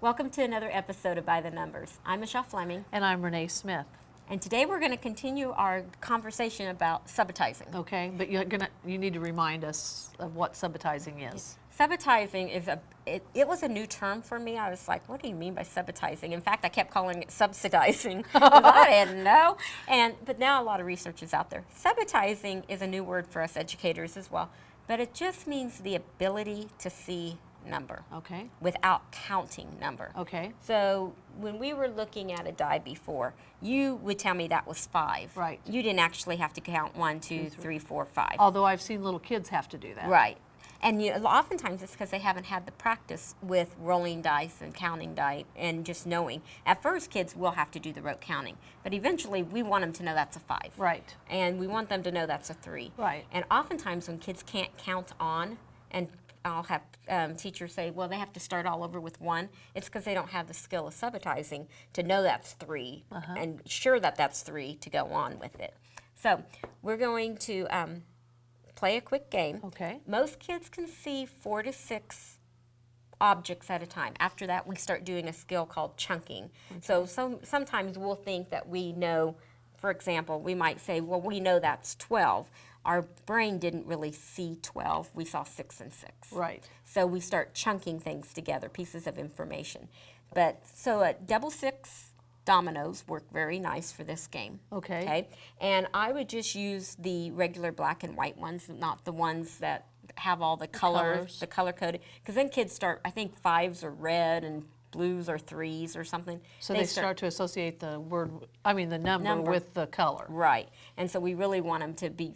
Welcome to another episode of By the Numbers. I'm Michelle Fleming. And I'm Renee Smith. And today we're going to continue our conversation about subitizing. Okay, but you need to remind us of what subitizing is. Subitizing is it was a new term for me. I was like, what do you mean by subitizing? In fact, I kept calling it subsidizing because I didn't know. But now a lot of research is out there. Subitizing is a new word for us educators as well, but it just means the ability to see number. Okay. Without counting number. Okay. So when we were looking at a die before, you would tell me that was 5. Right. You didn't actually have to count 1, 2, 3, 4, 5. Although I've seen little kids have to do that. Right. And oftentimes it's because they haven't had the practice with rolling dice and counting die and just knowing. At first, kids will have to do the rote counting, but eventually we want them to know that's a 5. Right. And we want them to know that's a 3. Right. And oftentimes when kids can't count on, and I'll have teachers say, well, they have to start all over with 1. It's because they don't have the skill of subitizing to know that's 3 and sure that that's 3 to go on with it. So we're going to play a quick game. Okay. Most kids can see 4 to 6 objects at a time. After that, we start doing a skill called chunking. Okay. So sometimes we'll think that we know, for example, we might say, well, we know that's 12. Our brain didn't really see 12. We saw 6 and 6. Right. So we start chunking things together, pieces of information. So double 6 dominoes work very nice for this game. Okay. Okay. And I would just use the regular black and white ones, not the ones that have all the colors, the color coded. Because then kids start, I think 5s are red and blues are 3s or something. So they start to associate the number with the color. Right. And so we really want them to be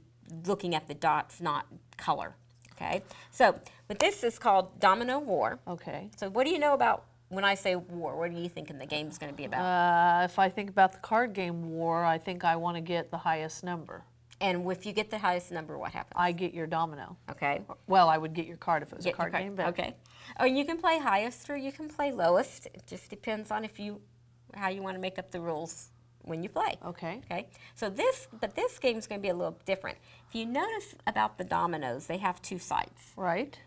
looking at the dots, not color. Okay. So, but this is called Domino War. Okay. So what do you know about when I say war? What are you thinking the game's going to be about? If I think about the card game War, I think I want to get the highest number. And if you get the highest number, what happens? I get your domino. Okay. Well, I would get your card if it was a card game. But okay. Oh, and you can play highest or you can play lowest. It just depends on how you want to make up the rules when you play. Okay. Okay. So this game is going to be a little different. If you notice about the dominoes, they have 2 sides. Right.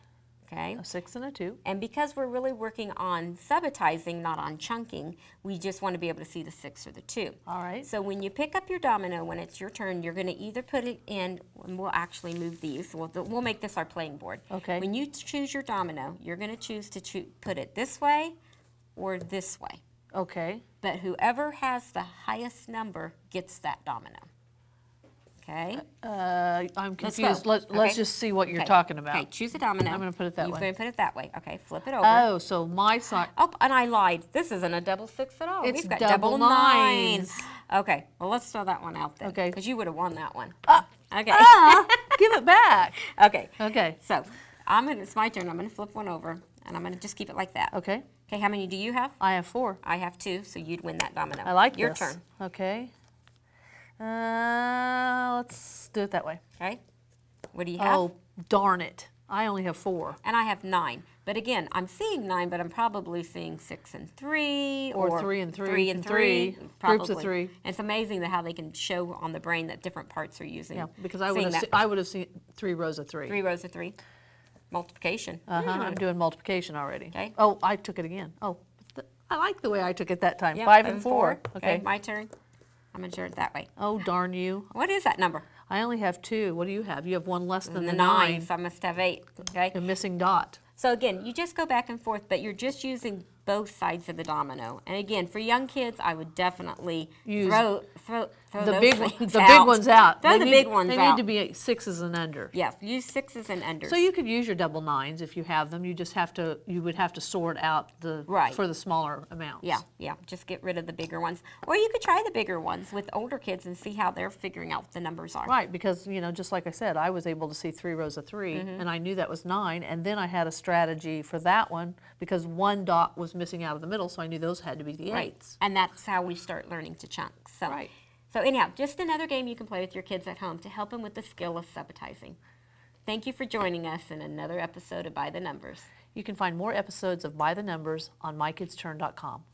Okay. A 6 and a 2. And because we're really working on subitizing, not on chunking, we just want to be able to see the 6 or the 2. All right. So when you pick up your domino, when it's your turn, you're going to either put it in, and we'll actually move these. We'll make this our playing board. Okay. When you choose your domino, you're going to choose to put it this way or this way. Okay. But whoever has the highest number gets that domino. Okay? I'm confused. Let's just see what you're talking about. Okay, choose a domino. I'm going to put it that way. You're going to put it that way. Okay, flip it over. Oh, so my side. Oh, and I lied. This isn't a double 6 at all. It's We've got double double 9s. 9s. Okay, well, let's throw that one out then. Okay. Because you would have won that one. Okay. Give it back. Okay. Okay. So, it's my turn. I'm going to flip one over, and I'm going to just keep it like that. Okay. Okay, how many do you have? I have 4. I have 2, so you'd win that domino. I like your this. turn. Okay. Let's do it that way. Okay. What do you have? Oh, darn it. I only have 4. And I have 9. But again, I'm seeing 9, but I'm probably seeing 6 and 3. Or 3 and 3. 3 and 3. Probably. Groups of 3. And it's amazing how they can show on the brain that different parts are using. Yeah, because I would have seen 3 rows of 3. 3 rows of 3. Multiplication. I'm doing multiplication already. Okay. Oh, I took it again. Oh, I like the way I took it that time. Yep, 5 and 4. Okay, my turn. I'm going to turn it that way. Oh, darn you. What is that number? I only have 2. What do you have? You have 1 less than the 9. So I must have 8. Okay. A missing dot. So again, you just go back and forth, but you're just using both sides of the domino. And again, for young kids, I would definitely throw the big ones out. Throw the big ones out. They need to be 6s and under. Yeah, use 6s and unders. So you could use your double 9s if you have them. You just have to. You would have to sort out for the smaller amounts. Yeah. Just get rid of the bigger ones, or you could try the bigger ones with older kids and see how they're figuring out what the numbers are. Right, because just like I said, I was able to see 3 rows of 3, and I knew that was 9, and then I had a strategy for that one because 1 dot was missing out of the middle, so I knew those had to be the 8s. Right, and that's how we start learning to chunk. So. Right. So anyhow, just another game you can play with your kids at home to help them with the skill of subitizing. Thank you for joining us in another episode of By the Numbers. You can find more episodes of By the Numbers on mykidstturn.com.